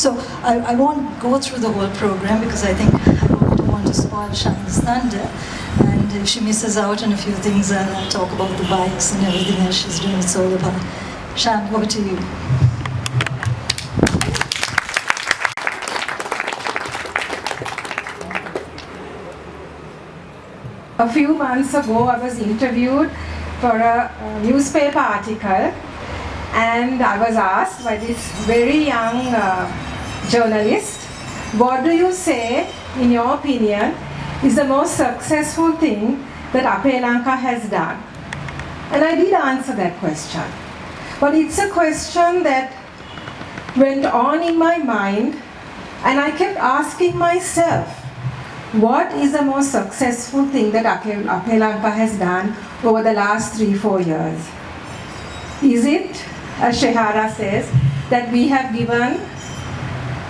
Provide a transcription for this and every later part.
So I won't go through the whole program because I think I don't want to spoil Shan's thunder. And if she misses out on a few things, I'll talk about the bikes and everything else she's doing. It's all about. Shan, over to you. A few months ago, I was interviewed for a newspaper article, and I was asked by this very young journalist, what do you say, in your opinion, is the most successful thing that Ape Lanka has done? And I did answer that question. But it's a question that went on in my mind, and I kept asking myself, what is the most successful thing that Ape Lanka has done over the last 3-4 years? Is it, as Shehara says, that we have given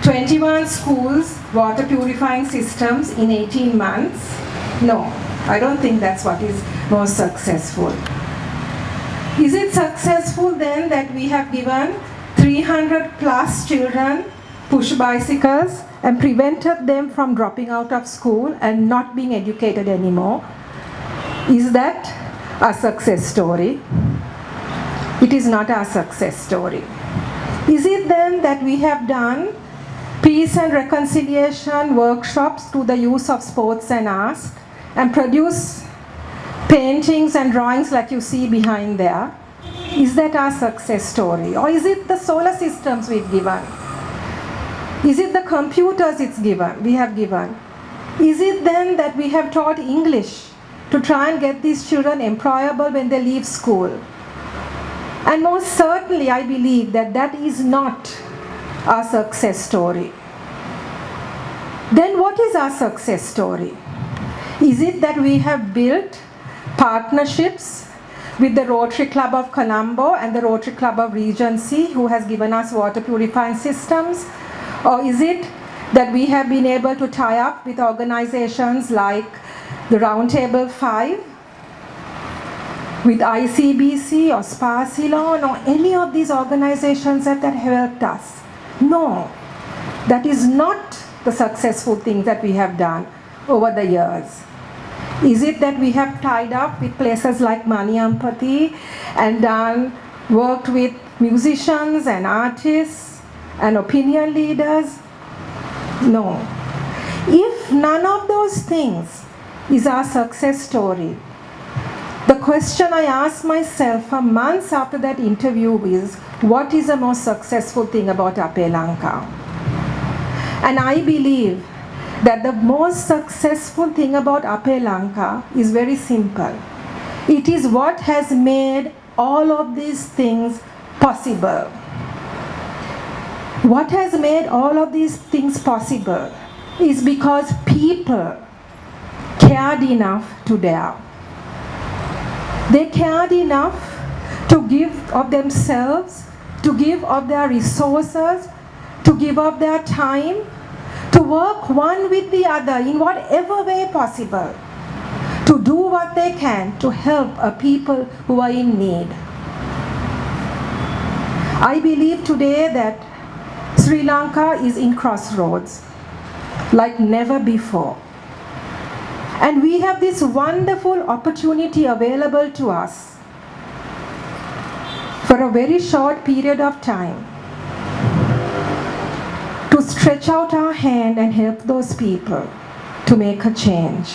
21 schools water purifying systems in 18 months? No, I don't think that's what is most successful. Is it successful then that we have given 300 plus children push bicycles and prevented them from dropping out of school and not being educated anymore? Is that a success story? It is not a success story. Is it then that we have done peace and reconciliation workshops through the use of sports and arts and produce paintings and drawings like you see behind there? Is that our success story? Or is it the solar systems we've given? Is it the computers we have given? Is it then that we have taught English to try and get these children employable when they leave school? And most certainly I believe that that is not our success story. Then what is our success story? Is it that we have built partnerships with the Rotary Club of Colombo and the Rotary Club of Regency, who has given us water purifying systems? Or is it that we have been able to tie up with organizations like the Roundtable 5, with ICBC or Spa Ceylon or any of these organizations that helped us? No, that is not the successful thing that we have done over the years. Is it that we have tied up with places like Mani Empathy and worked with musicians and artists and opinion leaders? No. If none of those things is our success story, the question I asked myself for months after that interview is, what is the most successful thing about Ape Lanka? And I believe that the most successful thing about Ape Lanka is very simple. It is what has made all of these things possible. What has made all of these things possible is because people cared enough to dare. They cared enough to give of themselves, to give of their resources, to give of their time, to work one with the other in whatever way possible, to do what they can to help a people who are in need. I believe today that Sri Lanka is in crossroads like never before. And we have this wonderful opportunity available to us for a very short period of time to stretch out our hand and help those people to make a change.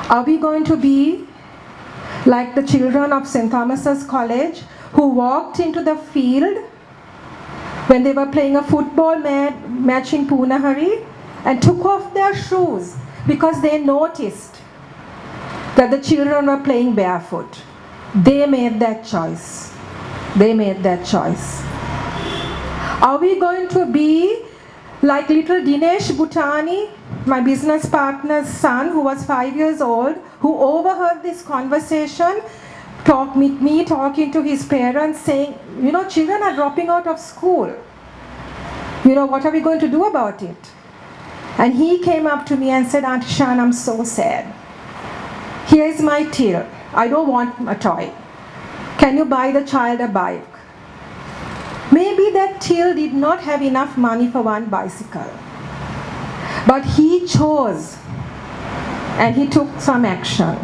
Are we going to be like the children of St. Thomas's College who walked into the field when they were playing a football match in Punahari and took off their shoes because they noticed that the children were playing barefoot? They made that choice. They made that choice. Are we going to be like little Dinesh Bhutani, my business partner's son, who was 5 years old, who overheard this conversation, me talking to his parents saying, children are dropping out of school. What are we going to do about it? And he came up to me and said, Auntie Shan, I'm so sad. Here is my till. I don't want a toy. Can you buy the child a bike? Maybe that till did not have enough money for one bicycle. But he chose and he took some action.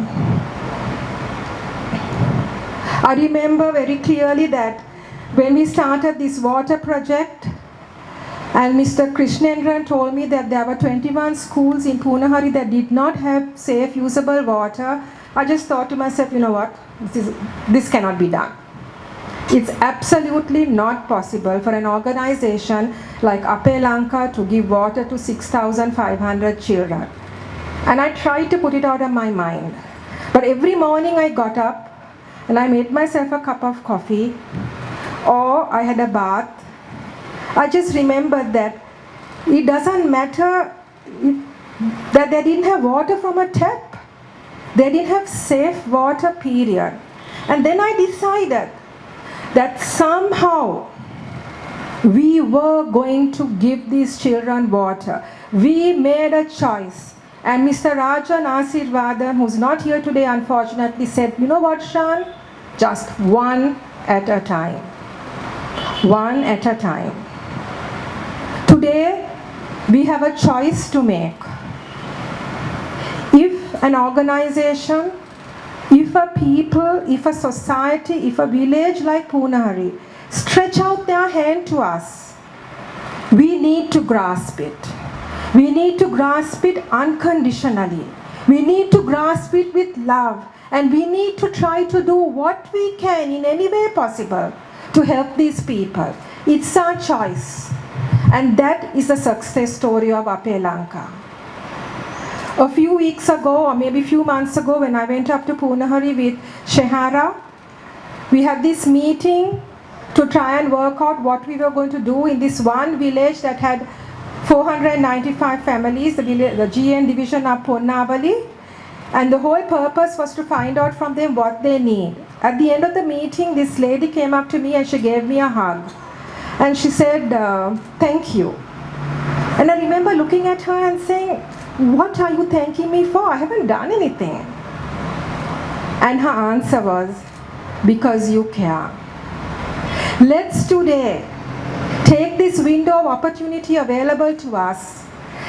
I remember very clearly that when we started this water project, and Mr. Krishnendran told me that there were 21 schools in Punahari that did not have safe, usable water, I just thought to myself, you know what, this cannot be done. It's absolutely not possible for an organization like Ape Lanka to give water to 6,500 children. And I tried to put it out of my mind. But every morning I got up and I made myself a cup of coffee, or I had a bath. I just remembered that it doesn't matter that they didn't have water from a tap. They didn't have safe water, period. And then I decided that somehow we were going to give these children water. We made a choice. And Mr. Rajan Asirvadan, who's not here today unfortunately, said, you know what, Shan? Just one at a time. One at a time. Today, we have a choice to make. If an organization, if a people, if a society, if a village like Punahari stretch out their hand to us, we need to grasp it. We need to grasp it unconditionally. We need to grasp it with love. And we need to try to do what we can in any way possible to help these people. It's our choice. And that is the success story of Ape Lanka. A few weeks ago, or maybe a few months ago, when I went up to Punahari with Shehara, we had this meeting to try and work out what we were going to do in this one village that had 495 families, the GN division of Ponnavali. And the whole purpose was to find out from them what they need. At the end of the meeting, this lady came up to me and she gave me a hug. And she said, thank you. And I remember looking at her and saying, what are you thanking me for? I haven't done anything. And her answer was, because you care. Let's today take this window of opportunity available to us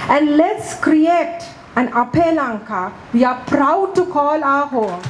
and let's create an Ape Lanka we are proud to call our home.